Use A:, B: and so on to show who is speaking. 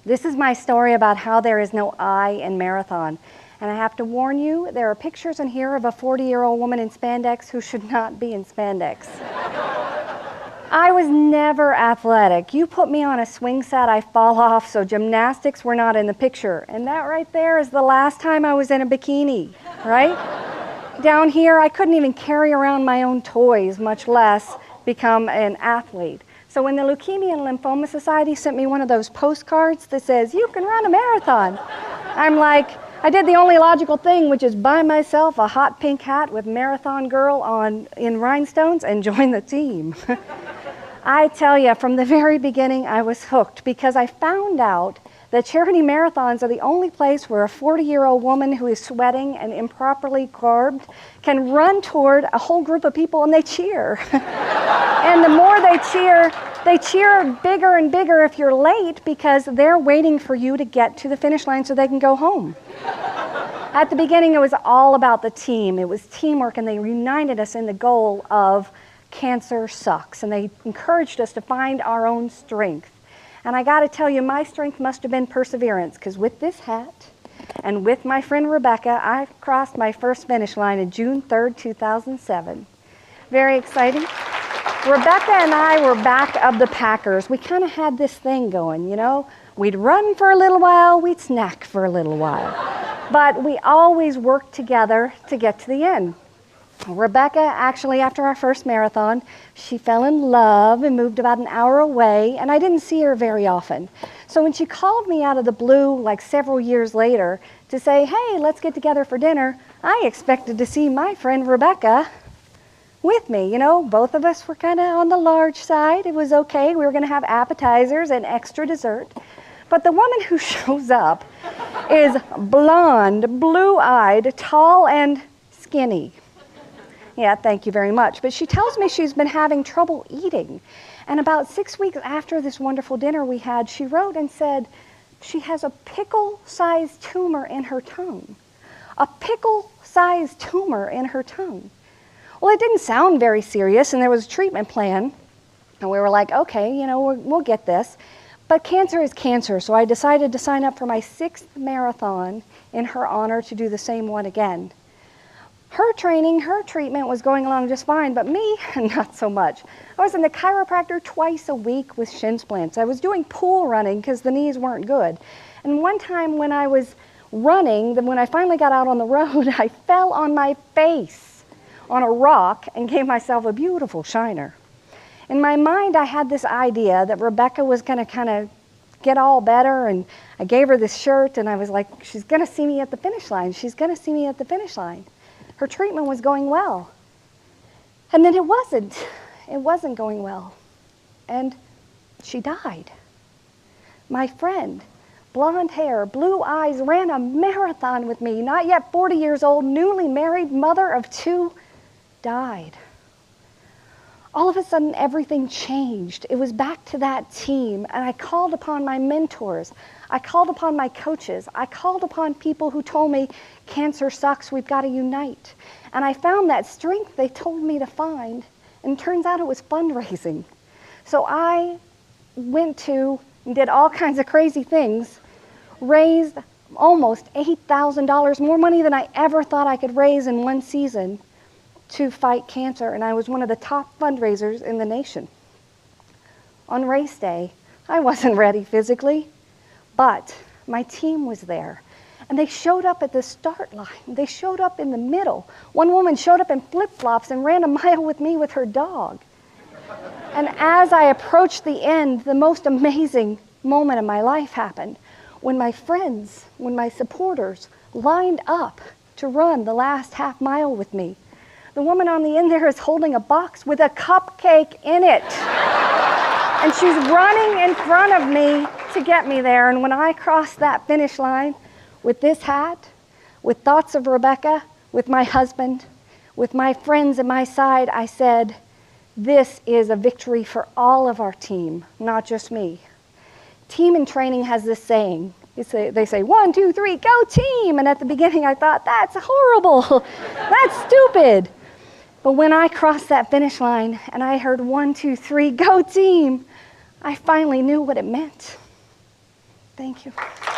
A: This is my story about how there is no I in marathon. And I have to warn you, there are pictures in here of a 40-year-old woman in spandex who should not be in spandex. I was never athletic. You put me on a swing set, I fall off, so gymnastics were not in the picture. And that right there is the last time I was in a bikini, right? Down here, I couldn't even carry around my own toys, much less become an athlete. So when the Leukemia and Lymphoma Society sent me one of those postcards that says, you can run a marathon, I'm like, I did the only logical thing, which is buy myself a hot pink hat with Marathon Girl in rhinestones and join the team. I tell you, from the very beginning, I was hooked because I found out that charity marathons are the only place where a 40-year-old woman who is sweating and improperly garbed can run toward a whole group of people and they cheer. And the more they cheer bigger and bigger if you're late because they're waiting for you to get to the finish line so they can go home. At the beginning, it was all about the team. It was teamwork, and they united us in the goal of cancer sucks, and they encouraged us to find our own strength. And I got to tell you, my strength must have been perseverance, because with this hat and with my friend Rebecca, I crossed my first finish line on June 3rd, 2007. Very exciting. Rebecca and I were back of the packers. We kind of had this thing going, you know. We'd run for a little while, we'd snack for a little while. But we always worked together to get to the end. Rebecca, actually, after our first marathon, she fell in love and moved about an hour away, and I didn't see her very often. So when she called me out of the blue, like several years later, to say, hey, let's get together for dinner, I expected to see my friend Rebecca with me. You know, both of us were kind of on the large side. It was okay. We were going to have appetizers and extra dessert. But the woman who shows up is blonde, blue-eyed, tall, and skinny. Yeah, thank you very much. But she tells me she's been having trouble eating. And about 6 weeks after this wonderful dinner we had, she wrote and said she has a pickle-sized tumor in her tongue. A pickle-sized tumor in her tongue. Well, it didn't sound very serious, and there was a treatment plan. And we were like, okay, you know, we'll get this. But cancer is cancer, so I decided to sign up for my 6th marathon in her honor to do the same one again. Her training, her treatment was going along just fine, but me, not so much. I was in the chiropractor twice a week with shin splints. I was doing pool running because the knees weren't good. And one time when I was running, when I finally got out on the road, I fell on my face on a rock and gave myself a beautiful shiner. In my mind, I had this idea that Rebecca was going to kind of get all better, and I gave her this shirt, and I was like, she's going to see me at the finish line. She's going to see me at the finish line. Her treatment was going well. And then it wasn't. It wasn't going well. And she died. My friend, blonde hair, blue eyes, ran a marathon with me, not yet 40 years old, newly married, mother of 2, died. All of a sudden, everything changed. It was back to that team, and I called upon my mentors. I called upon my coaches. I called upon people who told me, cancer sucks, we've got to unite. And I found that strength they told me to find, and it turns out it was fundraising. So I went to and did all kinds of crazy things, raised almost $8,000, more money than I ever thought I could raise in one season, to fight cancer, and I was one of the top fundraisers in the nation. On race day, I wasn't ready physically, but my team was there, and they showed up at the start line. They showed up in the middle. One woman showed up in flip-flops and ran a mile with me with her dog. And as I approached the end, the most amazing moment of my life happened when my friends, when my supporters lined up to run the last half mile with me. The woman on the end there is holding a box with a cupcake in it. And she's running in front of me to get me there. And when I crossed that finish line with this hat, with thoughts of Rebecca, with my husband, with my friends at my side, I said, this is a victory for all of our team, not just me. Team in training has this saying. They say, 1, 2, 3, go team. And at the beginning I thought, that's horrible. That's stupid. But when I crossed that finish line and I heard 1, 2, 3, go team, I finally knew what it meant. Thank you.